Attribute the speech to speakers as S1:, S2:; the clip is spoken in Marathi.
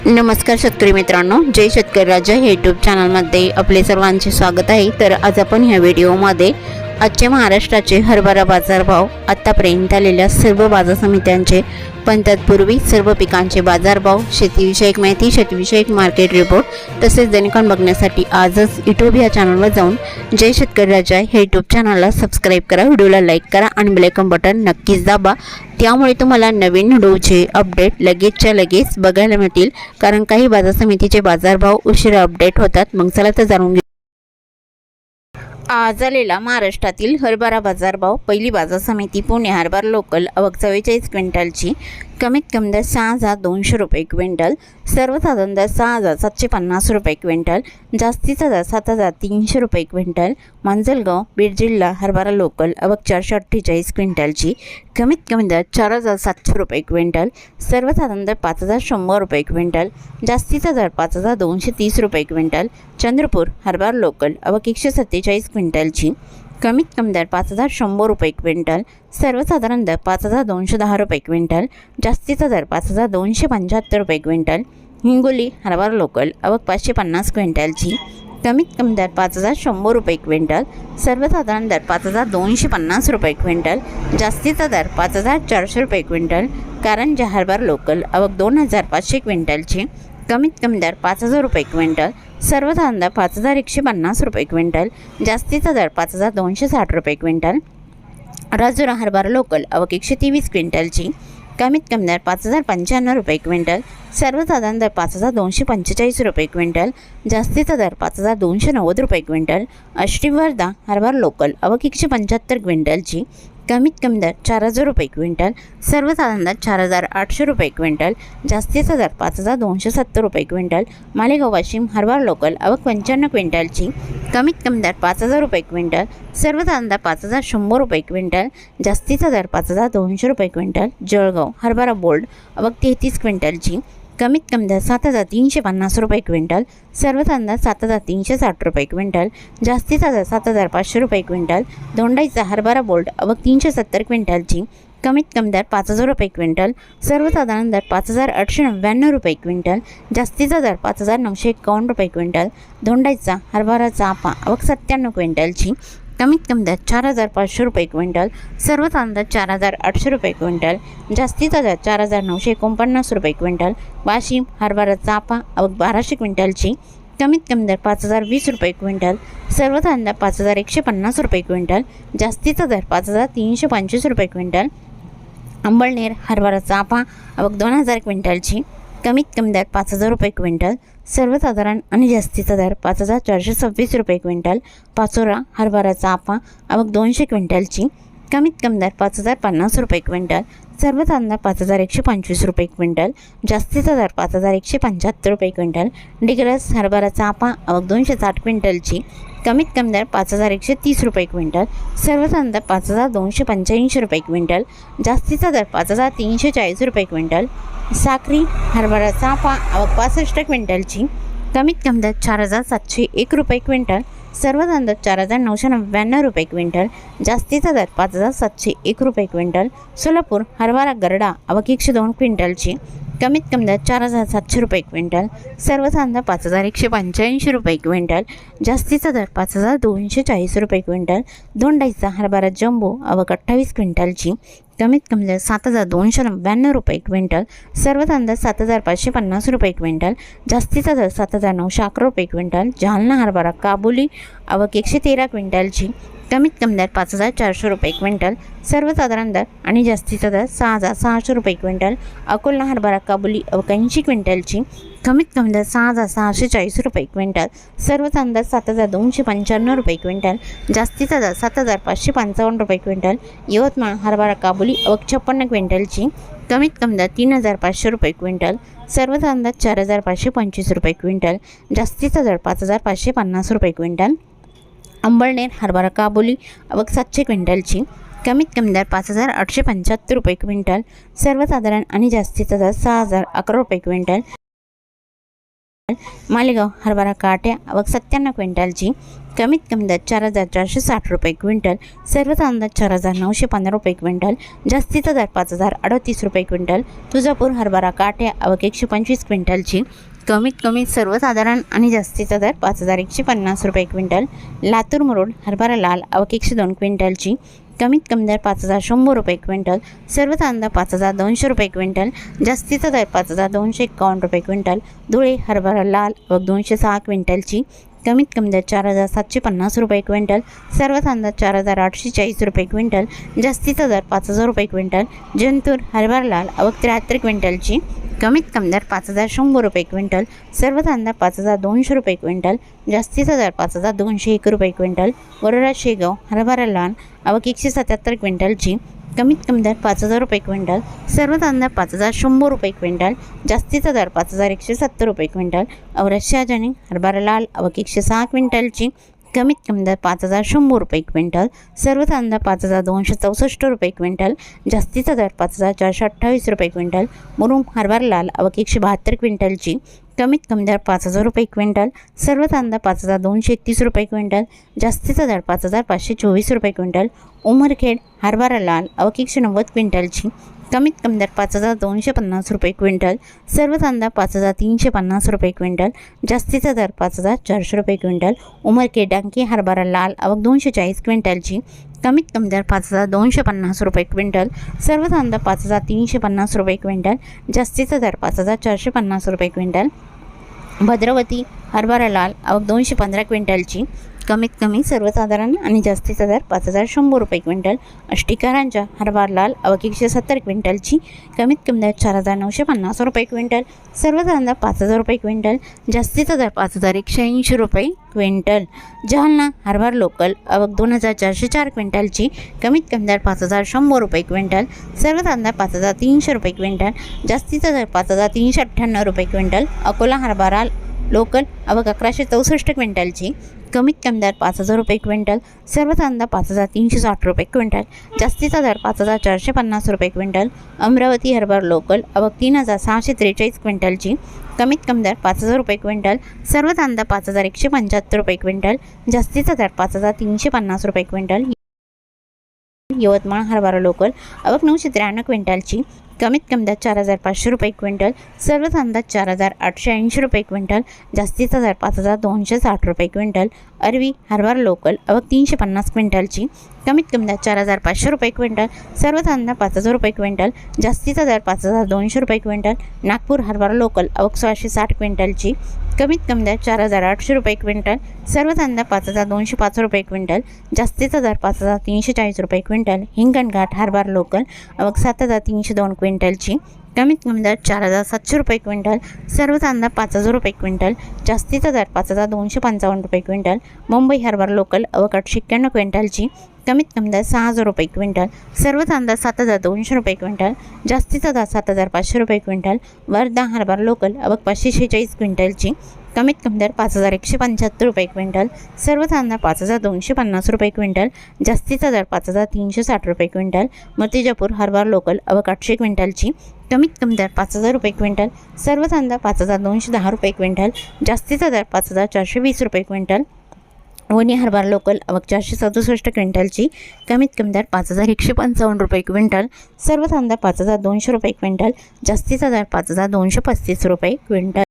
S1: नमस्कार शेतकरी मित्रांनो, जय शेतकरी राजा हे यूट्यूब चॅनलमध्ये आपले सर्वांचे स्वागत आहे। तर आज आपण ह्या व्हिडिओमध्ये आजचे महाराष्ट्राचे हरभरा बाजारभाव, आतापर्यंत आलेल्या सर्व बाजार समित्यांचे, पण तत्पूर्वी सर्व पिकांचे बाजारभाव, शेतीविषयक माहिती, शेतीविषयक मार्केट रिपोर्ट तसेच दैनिकांन बघण्यासाठी आजच यूट्यूब या चॅनलवर जाऊन जय शेतकरी राजा हे यूट्यूब चॅनलला सबस्क्राईब करा, व्हिडिओला लाईक करा आणि बेल आयकॉन बटन नक्कीच दाबा। त्यामुळे तुम्हाला नवीन व्हिडिओचे अपडेट लगेचच्या लगेच बघायला मिळतील, कारण काही बाजार समितीचे बाजारभाव उशिरा अपडेट होतात। मग चला तर जाणून घेऊ आज आलेला महाराष्ट्रातील हरभरा बाजारभाव। पहिली बाजार समिती पुणे, हरभरा लोकल आवक 44 क्विंटलची, कमीत कमी दर 6,200 रुपये क्विंटल, सर्वसाधारण दर 6,750 रुपये क्विंटल, जास्तीचा दर 7,300 रुपये क्विंटल। मांजलगाव, बीड जिल्हा हरभरा लोकल आवक 448 क्विंटलची, कमीत कमी दर 4,700 रुपये क्विंटल, सर्वसाधारण दर 5,100 रुपये क्विंटल, जास्तीचा दर 5,230 रुपये क्विंटल। चंद्रपूर हरभरा लोकल आवक 147 क्विंटलची, कमीत कमी दर 5,100 रुपये क्विंटल, सर्वसाधारण दर 5,210 रुपये क्विंटल, जास्तीचा दर 5,275 रुपये क्विंटल। हिंगोली हरभरा लोकल आवक 550 क्विंटलची, कमीत कमी दर 5,100 रुपये क्विंटल, सर्वसाधारण दर 5,250 रुपये क्विंटल, जास्तीचा दर 5,400 रुपये क्विंटल। कारंजा हरभरा लोकल आवक 2,500 क्विंटलची, कमीत कमी दर 5,000 रुपये क्विंटल, सर्वसाधारण दर 5,150 रुपये क्विंटल, जास्तीचा दर 5,260 रुपये क्विंटल। राजुरा हरभरा लोकल आवक 123 क्विंटलची, कमीत कमी दर 5,095 रुपये क्विंटल, सर्वसाधारण दर 5,245 रुपये क्विंटल, जास्तीचा दर 5,290 रुपये क्विंटल। आष्टी वर्धा हरभरा लोकल आवक 175 क्विंटलची, कमीत कमी दर 4,000 रुपये क्विंटल, सर्वसाधारण दर 4,800 रुपये क्विंटल, जास्तीचा दर 5,270 रुपये क्विंटल। मालेगाव वाशिम हरभरा लोकल आवक 55 क्विंटलची, कमीत कमी दर 5,000 रुपये क्विंटल, सर्वसाधारण दर 5,100 रुपये क्विंटल, जास्तीचा दर 5,200 रुपये क्विंटल। जळगाव हरभरा बोल्ड आवक 33 क्विंटलची, कमीत कमी दर 7,350 रुपये क्विंटल, सर्वसाधारण दर 7,360 रुपये क्विंटल, जास्तीचा दर 7,500 रुपये क्विंटल। दोंडाईचा हरभरा बोल्ड आवक 370 क्विंटलची, कमीत कमी दर 5,000 रुपये क्विंटल, सर्वसाधारण दर 5,899 रुपये क्विंटल, जास्तीचा दर 5,951 रुपये क्विंटल। दोंडाईचा हरभरा चाफा आवक 97 क्विंटलची, कमीत कमी दर 4,500 रुपये क्विंटल, सर्वसाधारण दर 4,800 रुपये क्विंटल, जास्तीचा दर 4,949 रुपये क्विंटल। वाशिम हरभरा चाफा आवक 1,200 क्विंटलची, कमीत कमी दर 5,020 रुपये क्विंटल, सर्वसाधारण दर 5,150 रुपये क्विंटल, जास्तीचा दर 5,325 रुपये क्विंटल। अंबळनेर हरभरा चाफा आवक 2,000 क्विंटलची, कमीत कमी दर 5,000 रुपये क्विंटल, सर्वसाधारण आणि जास्तीचा दर 5,426 रुपये क्विंटल। पाचोरा हरभरा चाफा आवक 200 क्विंटलची, कमीत कमी दर 5,050 रुपये क्विंटल, सर्वसाधारण दर 5,125 रुपये क्विंटल, जास्तीचा दर 5,175 रुपये क्विंटल। डिग्रस हरभरा चाफा आवक 260 क्विंटलची, कमीत कमी दर 5,130 रुपये क्विंटल, सर्वसाधारण दर 5,285 रुपये क्विंटल, जास्तीचा दर 5,340 रुपये क्विंटल। साक्री हरभरा चाफा आवक 65 क्विंटलची, कमीत कमी दर 4,701 रुपये क्विंटल, सर्वसाधारण दर 4,999 रुपये क्विंटल, जास्तीचा दर 5,701 रुपये क्विंटल। सोलापूर हरभरा गरडा आवक 102 क्विंटलची, कमीत कमी दर 4,700 रुपये क्विंटल, सर्वसाधारण दर 5,185 रुपये क्विंटल, जास्तीचा दर 5,240 रुपये क्विंटल। दोंडाईचा हरभरा जम्बो आवक 28 क्विंटलची, कमीत कमी दर 7,299 रुपये क्विंटल, सर्वसाधारण दर 7,550 रुपये क्विंटल, जास्तीचा दर 7,911 रुपये क्विंटल। जालना हरभरा काबुली आवक 113 क्विंटलची, कमीत कमी दर 5,400 रुपये क्विंटल, सर्वसाधारण दर आणि जास्तीचा दर 6,600 रुपये क्विंटल। अकोला हरभरा काबुली आवक 80 क्विंटलची, कमीत कमी दर 6,640 रुपये क्विंटल, सर्वसाधारण दर 7,295 रुपये क्विंटल, जास्तीचा दर 7,555 रुपये क्विंटल। यवतमाळ हरभरा काबुली आवक 56 क्विंटलची, कमीत कमी दर 3,500 रुपये क्विंटल, सर्वसाधारण दर 4,525 रुपये क्विंटल, जास्तीचा दर 5,550 रुपये क्विंटल। अंबळनेर हरभरा काबुली आवक 700 क्विंटलची, कमीत कमी दर 5,875 रुपये क्विंटल, सर्वसाधारण आणि जास्तीचा दर 6,011 रुपये क्विंटल। मालेगाव हरभरा काट्या आवक 97 क्विंटलची, कमीत कमी दर 4,460 रुपये क्विंटल, सर्व तांदूळ 4,915 रुपये क्विंटल, जास्तीचा दर 5,038 रुपये क्विंटल. तुळजापूर हरभरा काट्या आवक 125 क्विंटलची, कमीत कमी सर्वसाधारण आणि जास्तीचा दर 5,150 रुपये क्विंटल. लातूर मुरुड हरभरा लाल आवक 102 क्विंटलची, कमीत कमी दर 5,100 रुपये क्विंटल, सर्व तांदूळ 5,200 रुपये क्विंटल, जास्तीचा दर 5,251 रुपये क्विंटल. धुळे हरभरा लाल आवक 206 क्विंटलची, कमीत कमी दर 4,750 रुपये क्विंटल, सर्व तांदूळ 4,840 रुपये क्विंटल, जास्तीचा दर 5,000 रुपये क्विंटल. जिंतूर हरभरा लाल आवक 73 क्विंटलची, कमीत कमी दर 5,100 रुपये क्विंटल, सर्व तांदूळ 5,200 रुपये क्विंटल, जास्तीचा दर 5,201 रुपये क्विंटल. वरोरा शेगाव हरभरा लाल आवक 177 क्विंटलची, कमीत कमी दर 5,000 रुपये क्विंटल, सर्व तांदूळ 5,100 रुपये क्विंटल, जास्तीचा दर 5,170 रुपये क्विंटल. औरत शहाजनी हरभरा लाल आवक 106 क्विंटलची, कमीत कमी दर 5,100 रुपये क्विंटल, सर्व तांदूळ 5,264 रुपये क्विंटल, जास्तीचा दर 5,428 रुपये क्विंटल. मुरुम हरभरा लाल आवक 172 क्विंटलची, कमीत कमी दर 5,000 रुपये क्विंटल, सर्व तांदूळ 5,231 रुपये क्विंटल, जास्तीचा दर 5,524 रुपये क्विंटल. उमरखेड हरभरा लाल आवक 190 क्विंटलची, कमीत कमी दर 5,250 रुपये क्विंटल, सर्व तांदूळ 5,350 रुपये क्विंटल, जास्तीचा दर 5,400 रुपये क्विंटल. उमरखेड डांगी हरभरा लाल आवक 240 क्विंटलची, कमीत कमी दर 5,250 रुपये क्विंटल, सर्व तांदूळ 5,350 रुपये क्विंटल, जास्तीचा दर 5,450 रुपये क्विंटल. भद्रावती हरभरा लाल आवक 215 क्विंटलची, कमीत कमी सर्वसाधारण आणि जास्तीचा दर 5,100 रुपये क्विंटल. अष्टीकरांच्या हरभरा लाल आवक 170 क्विंटलची, कमीत कमी दर 4,950 रुपये क्विंटल, सर्व तांदूळ 5,000 रुपये क्विंटल, जास्तीचा दर 5,180 रुपये क्विंटल. जालना हरभरा लोकल आवक 2,404 क्विंटलची, कमीत कमी दर 5,100 रुपये क्विंटल, सर्व तांदूळ 5,300 रुपये क्विंटल, जास्तीचा दर 5,398 रुपये क्विंटल. अकोला हरभरा लोकल आवक 1,164 क्विंटलची, कमीत कमी दर 5,000 रुपये क्विंटल, सर्व तांदूळ 5,360 रुपये क्विंटल, जास्तीचा दर 5,450 रुपये क्विंटल. अमरावती हरभरा लोकल आवक 3,643 क्विंटलची, कमीत कमी दर 5,000 रुपये क्विंटल, सर्व तांदूळ 5,175 रुपये क्विंटल, जास्तीचा दर 5,350 रुपये क्विंटल. यवतमाळ हरभरा लोकल आवक 993 क्विंटलची, कमीत कमी दर 4,500 रुपये क्विंटल, सर्व तांदूळ 4,880 रुपये क्विंटल, जास्तीचा दर 5,260 रुपये क्विंटल. अरवी हरभरा लोकल आवक 350 क्विंटलची, कमीत कमी दर 4,500 रुपये क्विंटल, सर्व तांदूळ 5,000 रुपये क्विंटल, जास्तीचा दर 5,200 रुपये क्विंटल. नागपूर हरभरा लोकल आवक 660 क्विंटलची, कमीत कमी दर 4,800 रुपये क्विंटल, सर्व तांदूळ 5,205 रुपये क्विंटल, जास्तीचा दर 5,340 रुपये क्विंटल. हिंगणघाट हरभरा लोकल आवक 7,302 क्विंटलची, कमीत कमी दर 4,700 रुपये क्विंटल, सर्व तांदूळ 5,000 रुपये क्विंटल, जास्तीचा दर 5,255 रुपये क्विंटल. मुंबई हरभरा लोकल आवक 891 क्विंटलची, कमीत कमी दर 6,000 रुपये क्विंटल, सर्व तांदूळ 7,200 रुपये क्विंटल, जास्तीचा दर 7,500 रुपये क्विंटल. वर्धा हरभरा लोकल आवक 546 क्विंटलची, कमीत कमी दर 5,175 रुपये क्विंटल, सर्व तांदूळ 5,250 रुपये क्विंटल, जास्तीचा दर 5,360 रुपये क्विंटल. मूर्तिजापूर हरभरा लोकल आवक 800 क्विंटलची, कमीत कमी दर 5,000 रुपये क्विंटल, सर्व तांदूळ 5,210 रुपये क्विंटल, जास्तीचा दर 5,420 रुपये क्विंटल. वणी हरभरा लोकल आवक 467 क्विंटलची, कमीत कमी दर 5,155 रुपये क्विंटल, सर्व तांदूळ 5,200 रुपये क्विंटल, जास्तीचा दर 5,235 रुपये क्विंटल.